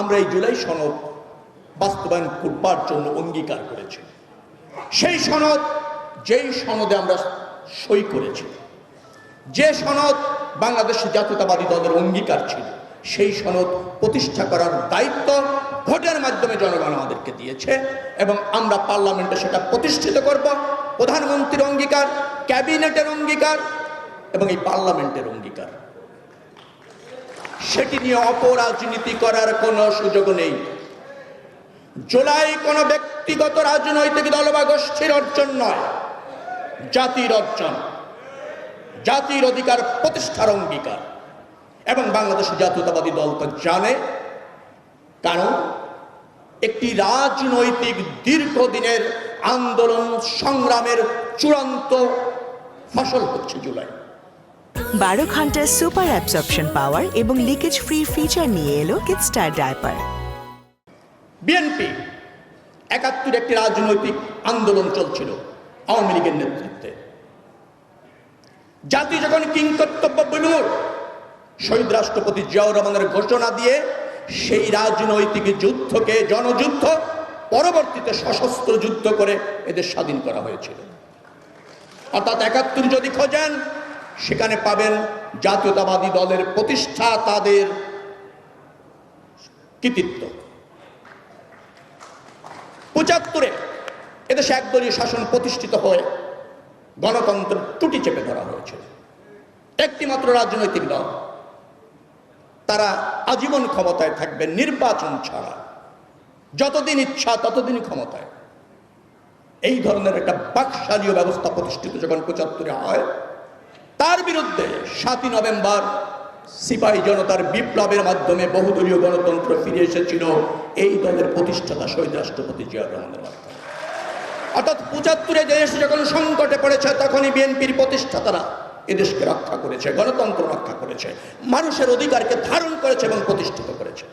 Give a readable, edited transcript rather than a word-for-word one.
আমরা এই জুলাই সনদ বাস্তবায়ন করবার জন্য অঙ্গীকার করেছি। সেই সনদ, যেই সনদে আমরা সই করেছি, যে সনদ বাংলাদেশের জাতীয়তাবাদী দলের অঙ্গীকার ছিল, সেই সনদ প্রতিষ্ঠা করার দায়িত্ব ভোটের মাধ্যমে জনগণ আমাদেরকে দিয়েছে এবং আমরা পার্লামেন্টে সেটা প্রতিষ্ঠিত করব। প্রধানমন্ত্রীর অঙ্গীকার, ক্যাবিনেটের অঙ্গীকার এবং এই পার্লামেন্টের অঙ্গীকার, সেটি নিয়ে অপরাজনীতি করার কোনো সুযোগ নেই। জুলাই কোনো ব্যক্তিগত রাজনৈতিক দল বা গোষ্ঠীর অর্জন নয়, জাতির অর্জন, জাতির অধিকার প্রতিষ্ঠার অঙ্গীকার। এবং বাংলাদেশের জাতীয়তাবাদী দল তো জানে, কারণ একটি রাজনৈতিক দীর্ঘদিনের আন্দোলন সংগ্রামের চূড়ান্ত ফসল হচ্ছে জুলাই। 12 ঘন্টার সুপার অ্যাবজর্পশন পাওয়ার এবং লিকেজ ফ্রি ফিচার নিয়ে এলো কিডস্টার ডায়াপার। বিএনপি ৭১ একটি রাজনৈতিক আন্দোলন চলছিল আওয়ামী লীগের নেতৃত্বে। জাতি যখন কিংকর্তব্য বিমূঢ়, শহীদ রাষ্ট্রপতি জিয়াউর রহমানের ঘোষণা দিয়ে সেই রাজনৈতিক যুদ্ধকে জনযুদ্ধ, পরবর্তীতে সশস্ত্র যুদ্ধ করে এদের স্বাধীন করা হয়েছিল। অর্থাৎ ৭১ যদি খোঁজেন, সেখানে পাবেন জাতীয়তাবাদী দলের প্রতিষ্ঠা, তাদের কৃতিত্ব। ৭৫ এদেশে একদলীয় শাসন প্রতিষ্ঠিত হয়ে গণতন্ত্রের টুটি চেপে ধরা হয়েছিল। একটি মাত্র রাজনৈতিক দল, তারা আজীবন ক্ষমতায় থাকবে নির্বাচন ছাড়া, যতদিন ইচ্ছা ততদিনই ক্ষমতায়। এই ধরনের একটা বাকশালীয় ব্যবস্থা প্রতিষ্ঠিত যখন ৭৫ হয়, তার বিরুদ্ধে ৭ই নভেম্বর সিপাহী জনতার বিপ্লবের মাধ্যমে বহুদলীয় গণতন্ত্র ফিরে এসেছিল এই দলের প্রতিষ্ঠাতা শহীদ রাষ্ট্রপতি জিয়াউর রহমানের মাধ্যমে। অর্থাৎ ৭৫ দেশ যখন সংকটে পড়েছে, তখনই বিএনপির প্রতিষ্ঠাতারা এদেশকে রক্ষা করেছে, গণতন্ত্র রক্ষা করেছে, মানুষের অধিকারকে ধারণ করেছে এবং প্রতিষ্ঠিত করেছে।